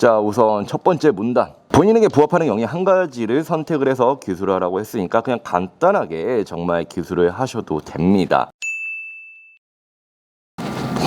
자, 우선 첫 번째 문단. 본인에게 부합하는 영역 한 가지를 선택을 해서 기술을 하라고 했으니까 그냥 간단하게 정말 기술을 하셔도 됩니다.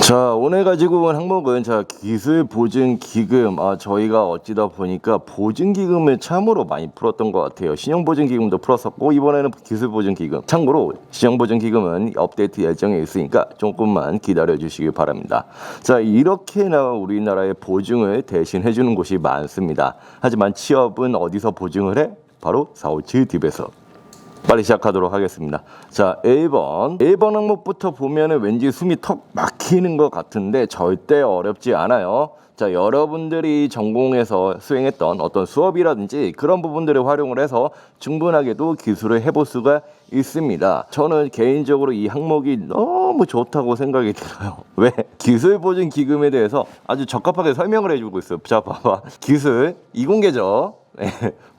자, 오늘 가지고 온 항목은 기술보증기금. 저희가 어찌다 보니까 보증기금을 참으로 많이 풀었던 것 같아요. 신용보증기금도 풀었었고 이번에는 기술보증기금. 참고로 신용보증기금은 업데이트 예정에 있으니까 조금만 기다려 주시기 바랍니다. 자, 이렇게나 우리나라의 보증을 대신 해주는 곳이 많습니다. 하지만 취업은 어디서 보증을 해? 바로 457딥에서. 빨리 시작하도록 하겠습니다. 자, 1번 항목부터 보면은 왠지 숨이 턱 막히는 것 같은데 절대 어렵지 않아요. 자, 여러분들이 전공에서 수행했던 어떤 수업이라든지 그런 부분들을 활용을 해서 충분하게도 기술을 해볼 수가 있습니다. 저는 개인적으로 이 항목이 너무 좋다고 생각이 들어요. 왜? 기술보증기금에 대해서 아주 적합하게 설명을 해주고 있어요. 자, 봐봐. 기술, 이공계죠.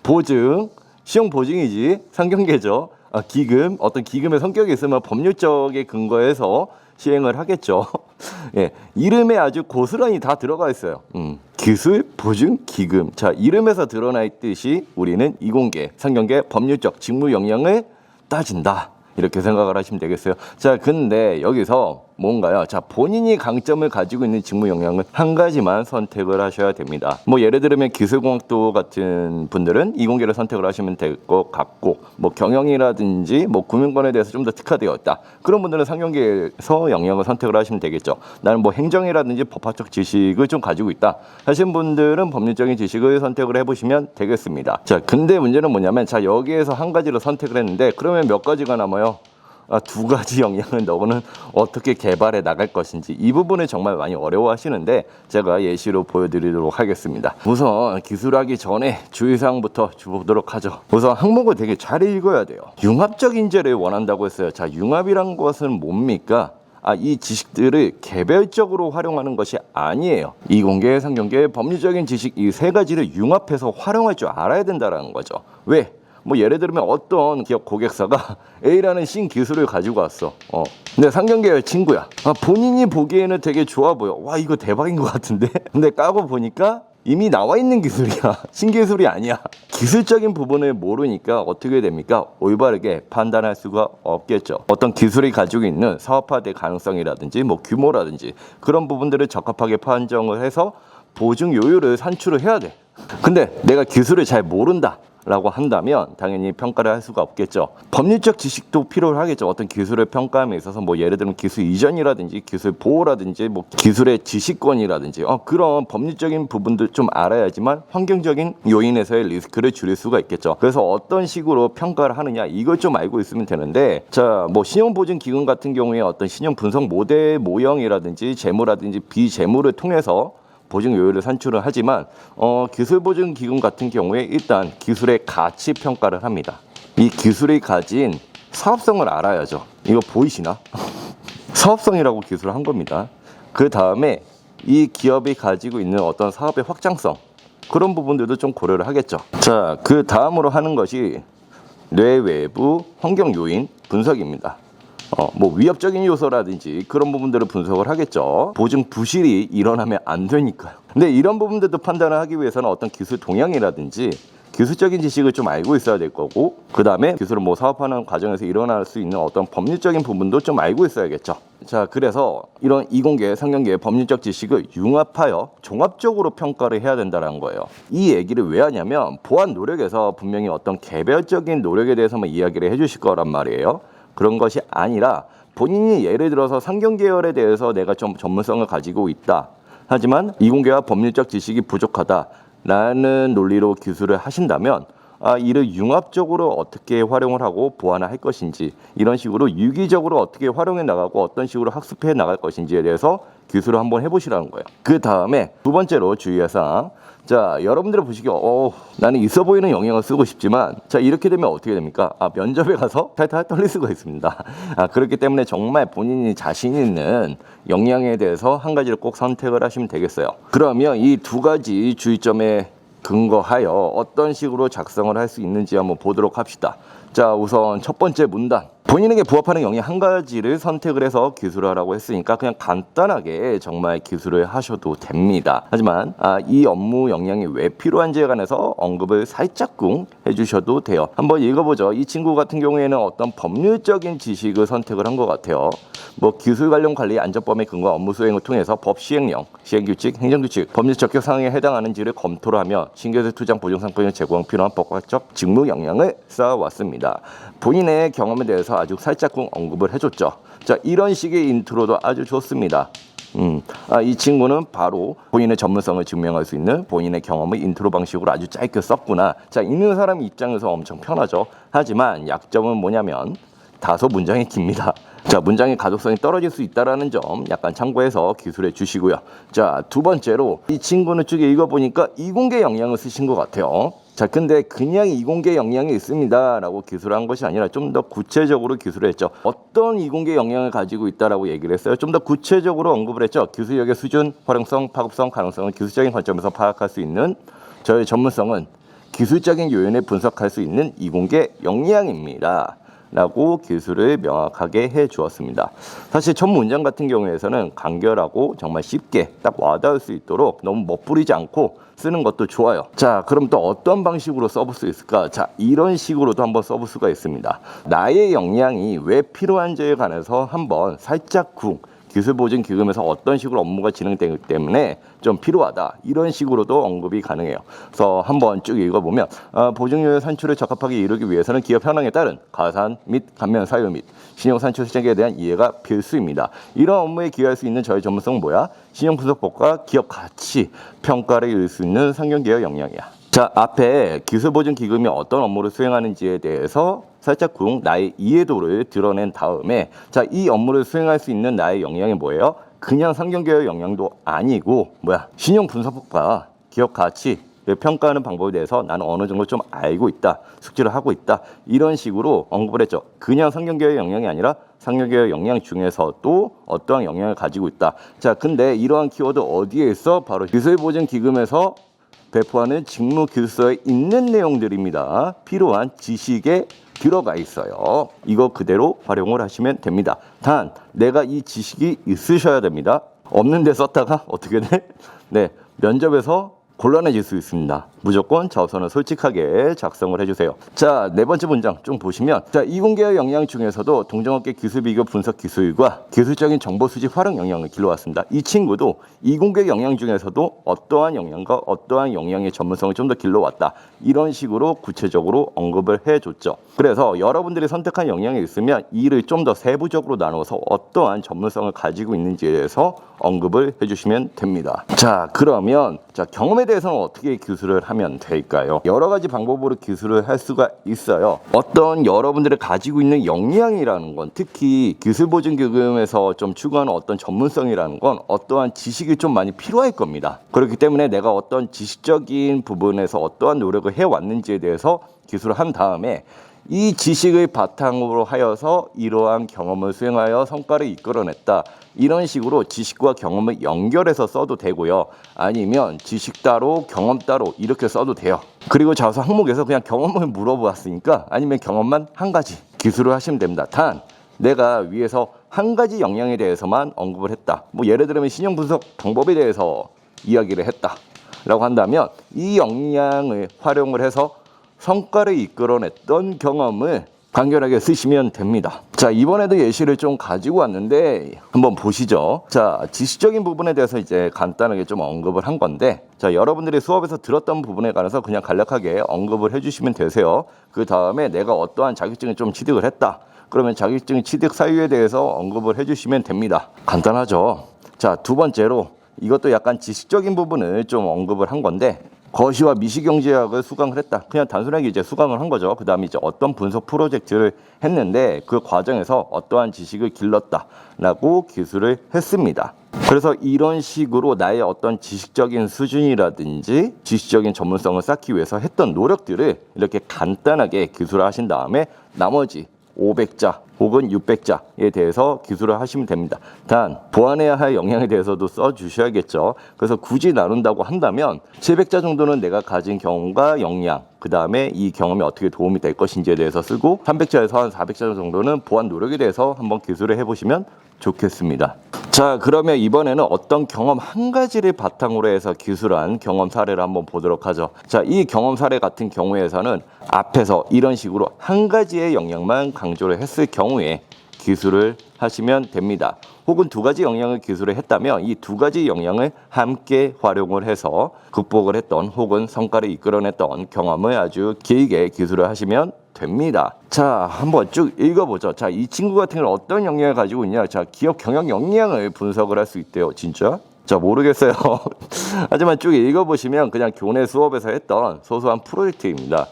보증, 시용 보증이지 상경계죠. 기금, 어떤 기금의 성격이 있으면 법률적에 근거해서 시행을 하겠죠. 예, 이름에 아주 고스란히 다 들어가 있어요. 기술 보증 기금. 자, 이름에서 드러나 있듯이 우리는 이공계, 상경계 법률적 직무 역량을 따진다. 이렇게 생각을 하시면 되겠어요. 자, 근데 여기서 뭔가요? 자, 본인이 강점을 가지고 있는 직무 역량을 한 가지만 선택을 하셔야 됩니다. 뭐 예를 들면 기술공학도 같은 분들은 이공계를 선택을 하시면 될 것 같고, 뭐 경영이라든지 뭐 금융권에 대해서 좀 더 특화되어 있다. 그런 분들은 상경계에서 역량을 선택을 하시면 되겠죠. 나는 뭐 행정이라든지 법학적 지식을 좀 가지고 있다 하신 분들은 법률적인 지식을 선택을 해보시면 되겠습니다. 자, 근데 문제는 뭐냐면, 자, 여기에서 한 가지를 선택을 했는데 그러면 몇 가지가 남아요? 두 가지 역량을 너는 어떻게 개발해 나갈 것인지, 이 부분을 정말 많이 어려워하시는데 제가 예시로 보여드리도록 하겠습니다. 우선 기술하기 전에 주의사항부터 보도록 하죠. 우선 항목을 되게 잘 읽어야 돼요. 융합적 인재를 원한다고 했어요. 자, 융합이란 것은 뭡니까? 이 지식들을 개별적으로 활용하는 것이 아니에요. 이공계, 상경계, 법률적인 지식 이 세 가지를 융합해서 활용할 줄 알아야 된다는 거죠. 왜? 뭐 예를 들면 어떤 기업 고객사가 A라는 신기술을 가지고 왔어. 근데 상경계열 친구야. 본인이 보기에는 되게 좋아 보여. 와, 이거 대박인 것 같은데? 근데 까고 보니까 이미 나와 있는 기술이야. 신기술이 아니야. 기술적인 부분을 모르니까 어떻게 됩니까? 올바르게 판단할 수가 없겠죠. 어떤 기술이 가지고 있는 사업화될 가능성이라든지 뭐 규모라든지 그런 부분들을 적합하게 판정을 해서 보증 요율을 산출을 해야 돼. 근데 내가 기술을 잘 모른다 라고 한다면 당연히 평가를 할 수가 없겠죠. 법률적 지식도 필요하겠죠. 어떤 기술을 평가함에 있어서 뭐 예를 들면 기술 이전이라든지 기술 보호라든지 뭐 기술의 지식권이라든지 그런 법률적인 부분들 좀 알아야지만 환경적인 요인에서의 리스크를 줄일 수가 있겠죠. 그래서 어떤 식으로 평가를 하느냐, 이걸 좀 알고 있으면 되는데, 자, 뭐 신용보증기금 같은 경우에 어떤 신용 분석 모델 모형이라든지 재무라든지 비재무를 통해서 보증 요율을 산출을 하지만 기술보증기금 같은 경우에 일단 기술의 가치 평가를 합니다. 이 기술이 가진 사업성을 알아야죠. 이거 보이시나? 사업성이라고 기술을 한 겁니다. 그 다음에 이 기업이 가지고 있는 어떤 사업의 확장성, 그런 부분들도 좀 고려를 하겠죠. 자, 그 다음으로 하는 것이 뇌외부 환경 요인 분석입니다. 뭐 위협적인 요소라든지 그런 부분들을 분석을 하겠죠. 보증 부실이 일어나면 안 되니까요. 근데 이런 부분들도 판단을 하기 위해서는 어떤 기술 동향이라든지 기술적인 지식을 좀 알고 있어야 될 거고, 그 다음에 기술을 뭐 사업하는 과정에서 일어날 수 있는 어떤 법률적인 부분도 좀 알고 있어야겠죠. 자, 그래서 이런 이공계, 상경계의 법률적 지식을 융합하여 종합적으로 평가를 해야 된다는 거예요. 이 얘기를 왜 하냐면 보안 노력에서 분명히 어떤 개별적인 노력에 대해서만 이야기를 해주실 거란 말이에요. 그런 것이 아니라 본인이 예를 들어서 상경계열에 대해서 내가 좀 전문성을 가지고 있다. 하지만 이공계와 법률적 지식이 부족하다라는 논리로 기술을 하신다면 이를 융합적으로 어떻게 활용을 하고 보완을 할 것인지, 이런 식으로 유기적으로 어떻게 활용해 나가고 어떤 식으로 학습해 나갈 것인지에 대해서 기술을 한번 해보시라는 거예요. 그 다음에 두 번째로 주의할 사항. 자, 여러분들 보시기에 나는 있어 보이는 영역을 쓰고 싶지만, 자, 이렇게 되면 어떻게 됩니까? 면접에 가서 탈탈 떨릴 수가 있습니다. 그렇기 때문에 정말 본인이 자신 있는 역량에 대해서 한 가지를 꼭 선택을 하시면 되겠어요. 그러면 이 두 가지 주의점에 근거하여 어떤 식으로 작성을 할 수 있는지 한번 보도록 합시다. 자, 우선 첫 번째 문단. 본인에게 부합하는 영역 한 가지를 선택을 해서 기술을 하라고 했으니까 그냥 간단하게 정말 기술을 하셔도 됩니다. 하지만 이 업무 역량이 왜 필요한지에 관해서 언급을 살짝쿵 해주셔도 돼요. 한번 읽어보죠. 이 친구 같은 경우에는 어떤 법률적인 지식을 선택을 한 것 같아요. 뭐 기술 관련 관리 안전법에 근거한 업무 수행을 통해서 법 시행령, 시행규칙, 행정규칙, 법률 적격 사항에 해당하는지를 검토를 하며 신규세 투자 보증 상품을 제공하기 필요한 법과적 직무 역량을 쌓아왔습니다. 본인의 경험에 대해서 아주 살짝쿵 언급을 해줬죠. 자, 이런 식의 인트로도 아주 좋습니다. 이 친구는 바로 본인의 전문성을 증명할 수 있는 본인의 경험을 인트로 방식으로 아주 짧게 썼구나. 자, 읽는 사람 입장에서 엄청 편하죠. 하지만 약점은 뭐냐면 다소 문장이 깁니다. 자, 문장의 가독성이 떨어질 수 있다는 점 약간 참고해서 기술해 주시고요. 자, 두 번째로 이 친구는 쭉 읽어보니까 이공계 역량을 쓰신 것 같아요. 자, 근데 그냥 이공계 역량이 있습니다 라고 기술한 것이 아니라 좀 더 구체적으로 기술을 했죠. 어떤 이공계 역량을 가지고 있다라고 얘기를 했어요. 좀 더 구체적으로 언급을 했죠. 기술력의 수준, 활용성, 파급성, 가능성을 기술적인 관점에서 파악할 수 있는 저의 전문성은 기술적인 요인을 분석할 수 있는 이공계 역량입니다 라고 기술을 명확하게 해 주었습니다. 사실 첫 문장 같은 경우에서는 간결하고 정말 쉽게 딱 와닿을 수 있도록 너무 멋부리지 않고 쓰는 것도 좋아요. 자, 그럼 또 어떤 방식으로 써볼 수 있을까? 자, 이런 식으로도 한번 써볼 수가 있습니다. 나의 역량이 왜 필요한지에 관해서 한번 살짝쿵 기술보증기금에서 어떤 식으로 업무가 진행되기 때문에 좀 필요하다. 이런 식으로도 언급이 가능해요. 그래서 한번 쭉 읽어보면 보증료의 산출을 적합하게 이루기 위해서는 기업 현황에 따른 가산 및 감면 사유 및 신용 산출 실적에 대한 이해가 필수입니다. 이런 업무에 기여할 수 있는 저의 전문성은 뭐야? 신용 분석법과 기업 가치 평가를 이룰 수 있는 상경개혁 역량이야. 자, 앞에 기술보증기금이 어떤 업무를 수행하는지에 대해서 살짝쿵 나의 이해도를 드러낸 다음에 자, 이 업무를 수행할 수 있는 나의 역량이 뭐예요? 그냥 상경개혁 역량도 아니고 신용분석법과 기업 가치를 평가하는 방법에 대해서 나는 어느 정도 좀 알고 있다, 숙지를 하고 있다, 이런 식으로 언급을 했죠. 그냥 상경개혁 역량이 아니라 상경개혁 역량 중에서도 어떠한 역량을 가지고 있다. 자, 근데 이러한 키워드 어디에 있어? 바로 기술보증기금에서 배포하는 직무기술서에 있는 내용들입니다. 필요한 지식에 들어가 있어요. 이거 그대로 활용을 하시면 됩니다. 단 내가 이 지식이 있으셔야 됩니다. 없는데 썼다가 어떻게 돼? 네, 면접에서 곤란해질 수 있습니다. 무조건 자소서는 솔직하게 작성을 해주세요. 자, 네 번째 문장 좀 보시면 자, 이공계의 역량 중에서도 동종업계 기술 비교 분석 기술과 기술적인 정보 수집 활용 역량을 길러왔습니다. 이 친구도 이공계 역량 중에서도 어떠한 역량과 어떠한 역량의 전문성을 좀 더 길러왔다. 이런 식으로 구체적으로 언급을 해줬죠. 그래서 여러분들이 선택한 역량이 있으면 이를 좀 더 세부적으로 나눠서 어떠한 전문성을 가지고 있는지에 대해서 언급을 해주시면 됩니다. 자, 그러면 경험에 대해서는 어떻게 기술을 하면 될까요? 여러 가지 방법으로 기술을 할 수가 있어요. 어떤 여러분들이 가지고 있는 역량이라는 건 특히 기술보증기금에서 좀 추구하는 어떤 전문성이라는 건 어떠한 지식이 좀 많이 필요할 겁니다. 그렇기 때문에 내가 어떤 지식적인 부분에서 어떠한 노력을 해왔는지에 대해서 기술을 한 다음에 이 지식을 바탕으로 하여서 이러한 경험을 수행하여 성과를 이끌어냈다. 이런 식으로 지식과 경험을 연결해서 써도 되고요. 아니면 지식 따로 경험 따로 이렇게 써도 돼요. 그리고 자소 항목에서 그냥 경험을 물어보았으니까 아니면 경험만 한 가지 기술을 하시면 됩니다. 단 내가 위에서 한 가지 역량에 대해서만 언급을 했다. 뭐 예를 들면 신용 분석 방법에 대해서 이야기를 했다 라고 한다면 이 역량을 활용을 해서 성과를 이끌어냈던 경험을 간결하게 쓰시면 됩니다. 자, 이번에도 예시를 좀 가지고 왔는데 한번 보시죠. 자, 지식적인 부분에 대해서 이제 간단하게 좀 언급을 한 건데 자, 여러분들이 수업에서 들었던 부분에 관해서 그냥 간략하게 언급을 해주시면 되세요. 그 다음에 내가 어떠한 자격증을 좀 취득을 했다. 그러면 자격증 취득 사유에 대해서 언급을 해주시면 됩니다. 간단하죠. 자, 두 번째로 이것도 약간 지식적인 부분을 좀 언급을 한 건데 거시와 미시경제학을 수강을 했다. 그냥 단순하게 이제 수강을 한 거죠. 그 다음에 이제 어떤 분석 프로젝트를 했는데 그 과정에서 어떠한 지식을 길렀다라고 기술을 했습니다. 그래서 이런 식으로 나의 어떤 지식적인 수준이라든지 지식적인 전문성을 쌓기 위해서 했던 노력들을 이렇게 간단하게 기술화하신 다음에 나머지 500자 혹은 600자에 대해서 기술을 하시면 됩니다. 단 보완해야 할 역량에 대해서도 써주셔야겠죠. 그래서 굳이 나눈다고 한다면 700자 정도는 내가 가진 경험과 역량, 그 다음에 이 경험이 어떻게 도움이 될 것인지에 대해서 쓰고 300자에서 한 400자 정도는 보완 노력에 대해서 한번 기술을 해보시면 좋겠습니다. 자, 그러면 이번에는 어떤 경험 한 가지를 바탕으로 해서 기술한 경험 사례를 한번 보도록 하죠. 자, 이 경험 사례 같은 경우에서는 앞에서 이런 식으로 한 가지의 역량만 강조를 했을 경우에 기술을 하시면 됩니다. 혹은 두 가지 역량을 기술을 했다면 이 두 가지 역량을 함께 활용을 해서 극복을 했던 혹은 성과를 이끌어냈던 경험을 아주 길게 기술을 하시면 됩니다. 자, 한번 쭉 읽어보죠. 자, 이 친구 같은 경우는 어떤 역량을 가지고 있냐? 자, 기업 경영 역량을 분석을 할 수 있대요. 진짜? 자, 모르겠어요. 하지만 쭉 읽어보시면 그냥 교내 수업에서 했던 소소한 프로젝트입니다.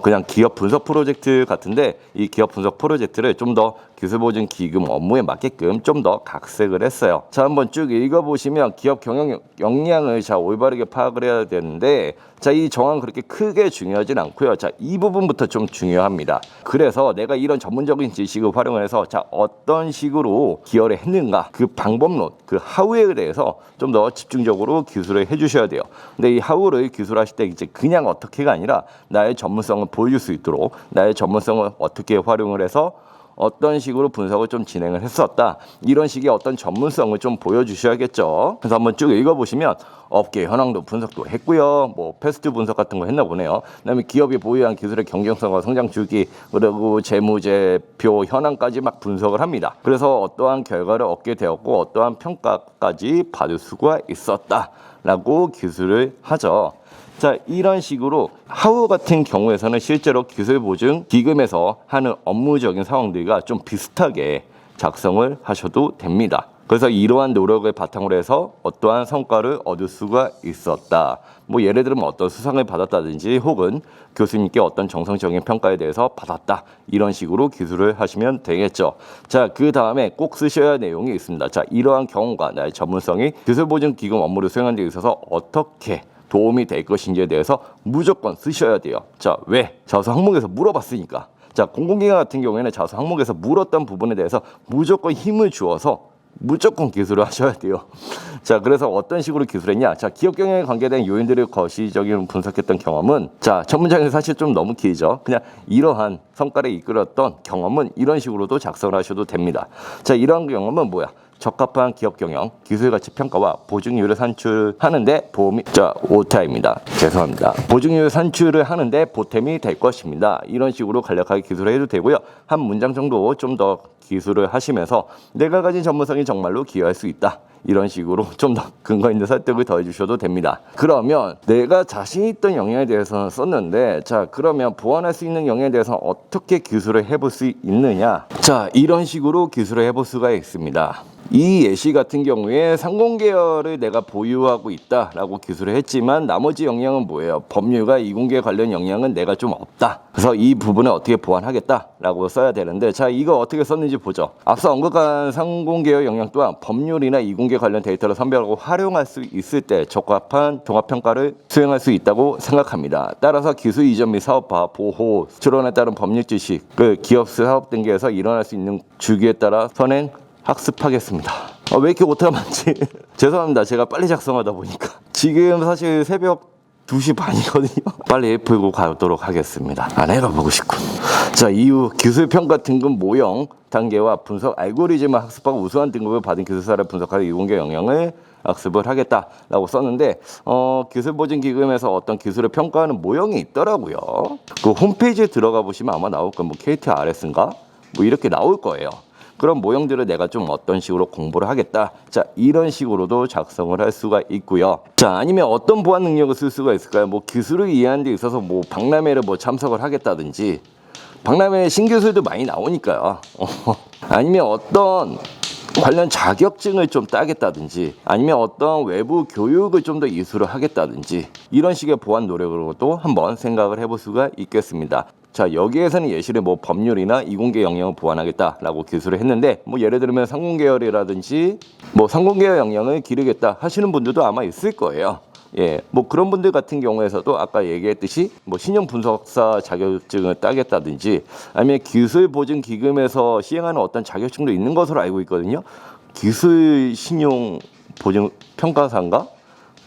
그냥 기업 분석 프로젝트 같은데 이 기업 분석 프로젝트를 좀 더 기술보증 기금 업무에 맞게끔 좀 더 각색을 했어요. 자, 한번 쭉 읽어보시면 기업 경영 역량을 자 올바르게 파악을 해야 되는데 자, 이 정황 그렇게 크게 중요하진 않고요. 자, 이 부분부터 좀 중요합니다. 그래서 내가 이런 전문적인 지식을 활용을 해서 자, 어떤 식으로 기여를 했는가 그 방법론, 그 하우에 대해서 좀 더 집중적으로 기술을 해주셔야 돼요. 근데 이 하우를 기술하실 때 이제 그냥 어떻게가 아니라 나의 전문성을 보여줄 수 있도록 나의 전문성을 어떻게 활용을 해서 어떤 식으로 분석을 좀 진행을 했었다. 이런 식의 어떤 전문성을 좀 보여주셔야겠죠. 그래서 한번 쭉 읽어보시면 업계 현황도 분석도 했고요. 뭐 패스트 분석 같은 거 했나 보네요. 그다음에 기업이 보유한 기술의 경쟁성과 성장 주기 그리고 재무제표 현황까지 막 분석을 합니다. 그래서 어떠한 결과를 얻게 되었고 어떠한 평가까지 받을 수가 있었다라고 기술을 하죠. 자, 이런 식으로 하우 같은 경우에서는 실제로 기술보증 기금에서 하는 업무적인 상황들과 좀 비슷하게 작성을 하셔도 됩니다. 그래서 이러한 노력을 바탕으로 해서 어떠한 성과를 얻을 수가 있었다. 뭐 예를 들면 어떤 수상을 받았다든지 혹은 교수님께 어떤 정성적인 평가에 대해서 받았다. 이런 식으로 기술을 하시면 되겠죠. 자, 그 다음에 꼭 쓰셔야 할 내용이 있습니다. 자, 이러한 경험과 나의 전문성이 기술보증 기금 업무를 수행하는 데 있어서 어떻게 도움이 될 것인지에 대해서 무조건 쓰셔야 돼요. 자, 왜? 자소 항목에서 물어봤으니까. 자, 공공기관 같은 경우에는 자소 항목에서 물었던 부분에 대해서 무조건 힘을 주어서 무조건 기술을 하셔야 돼요. 자, 그래서 어떤 식으로 기술했냐? 자, 기업 경영에 관계된 요인들을 거시적으로 분석했던 경험은 자, 전문장에서 사실 좀 너무 길죠. 그냥 이러한 성과를 이끌었던 경험은 이런 식으로도 작성을 하셔도 됩니다. 자, 이러한 경험은 뭐야? 적합한 기업 경영, 기술 가치 평가와 보증률을 산출하는데 도움이 오타입니다. 죄송합니다. 보증률 산출을 하는데 보탬이 될 것입니다. 이런 식으로 간략하게 기술을 해도 되고요. 한 문장 정도 좀 더 기술을 하시면서 내가 가진 전문성이 정말로 기여할 수 있다. 이런 식으로 좀 더 근거 있는 설득을 더해주셔도 됩니다. 그러면 내가 자신 있던 영역에 대해서는 썼는데 자, 그러면 보완할 수 있는 영역에 대해서 어떻게 기술을 해볼 수 있느냐? 자, 이런 식으로 기술을 해볼 수가 있습니다. 이 예시 같은 경우에 상공계열을 내가 보유하고 있다라고 기술을 했지만 나머지 역량은 뭐예요? 법률과 이공계 관련 역량은 내가 좀 없다. 그래서 이 부분을 어떻게 보완하겠다라고 써야 되는데 자, 이거 어떻게 썼는지 보죠. 앞서 언급한 상공계열 역량 또한 법률이나 이공계 관련 데이터를 선별하고 활용할 수 있을 때 적합한 종합평가를 수행할 수 있다고 생각합니다. 따라서 기술 이전 및 사업화, 보호, 실현에 따른 법률 지식, 그 기업 사업 등계에서 일어날 수 있는 주기에 따라 선행 학습하겠습니다. 왜 이렇게 오타가 많지? 죄송합니다. 제가 빨리 작성하다 보니까. 지금 사실 새벽 2시 반이거든요. 빨리 풀고 가도록 하겠습니다. 안 읽어보고 싶군. 자, 이후 기술평가 등급 모형 단계와 분석 알고리즘을 학습하고 우수한 등급을 받은 기술사를 분석하여 이공계 역량을 학습을 하겠다라고 썼는데 기술보증기금에서 어떤 기술을 평가하는 모형이 있더라고요. 그 홈페이지에 들어가 보시면 아마 나올 거예요. 뭐 KTRS인가? 뭐 이렇게 나올 거예요. 그런 모형들을 내가 좀 어떤 식으로 공부를 하겠다. 자, 이런 식으로도 작성을 할 수가 있고요. 자, 아니면 어떤 보안 능력을 쓸 수가 있을까요? 뭐 기술을 이해하는 데 있어서 뭐 박람회를 뭐 참석을 하겠다든지 박람회 신기술도 많이 나오니까요. 아니면 어떤 관련 자격증을 좀 따겠다든지 아니면 어떤 외부 교육을 좀 더 이수를 하겠다든지 이런 식의 보안 노력으로도 한번 생각을 해볼 수가 있겠습니다. 자, 여기에서는 예시를 뭐 법률이나 이공계 역량을 보완하겠다라고 기술을 했는데 뭐 예를 들면 상공계열이라든지 뭐 상공계열 역량을 기르겠다 하시는 분들도 아마 있을 거예요. 예, 뭐 그런 분들 같은 경우에서도 아까 얘기했듯이 뭐 신용 분석사 자격증을 따겠다든지 아니면 기술 보증 기금에서 시행하는 어떤 자격증도 있는 것으로 알고 있거든요. 기술 신용 보증 평가사인가?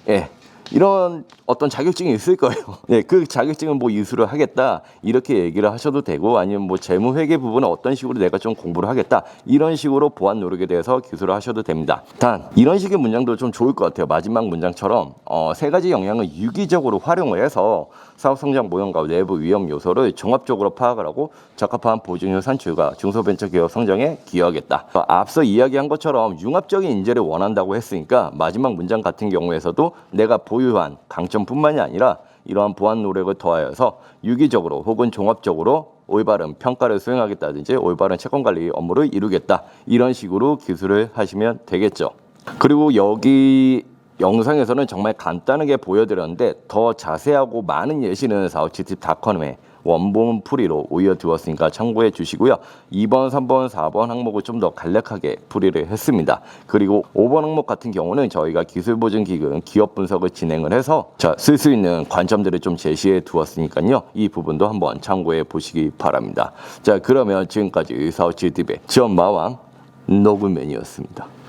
예. 이런 어떤 자격증이 있을 거예요. 네, 그 자격증은 뭐 이수를 하겠다 이렇게 얘기를 하셔도 되고 아니면 뭐 재무회계 부분은 어떤 식으로 내가 좀 공부를 하겠다 이런 식으로 보안 노력에 대해서 기술을 하셔도 됩니다. 단 이런 식의 문장도 좀 좋을 것 같아요. 마지막 문장처럼 세 가지 영향을 유기적으로 활용을 해서 사업 성장 모형과 내부 위험 요소를 종합적으로 파악을 하고 적합한 보증률 산출과 중소벤처기업 성장에 기여하겠다. 앞서 이야기한 것처럼 융합적인 인재를 원한다고 했으니까 마지막 문장 같은 경우에서도 내가 보유한 강점뿐만이 아니라 이러한 보안 노력을 더하여서 유기적으로 혹은 종합적으로 올바른 평가를 수행하겠다든지 올바른 채권관리 업무를 이루겠다. 이런 식으로 기술을 하시면 되겠죠. 그리고 여기 영상에서는 정말 간단하게 보여드렸는데 더 자세하고 많은 예시는 사업지팁닷컴에 원본 풀이로 올려두었으니까 참고해 주시고요. 2번, 3번, 4번 항목을 좀 더 간략하게 풀이를 했습니다. 그리고 5번 항목 같은 경우는 저희가 기술보증기금 기업 분석을 진행을 해서 쓸 수 있는 관점들을 좀 제시해 두었으니까요. 이 부분도 한번 참고해 보시기 바랍니다. 자, 그러면 지금까지 사업지팁의 지원마왕 노블맨이었습니다.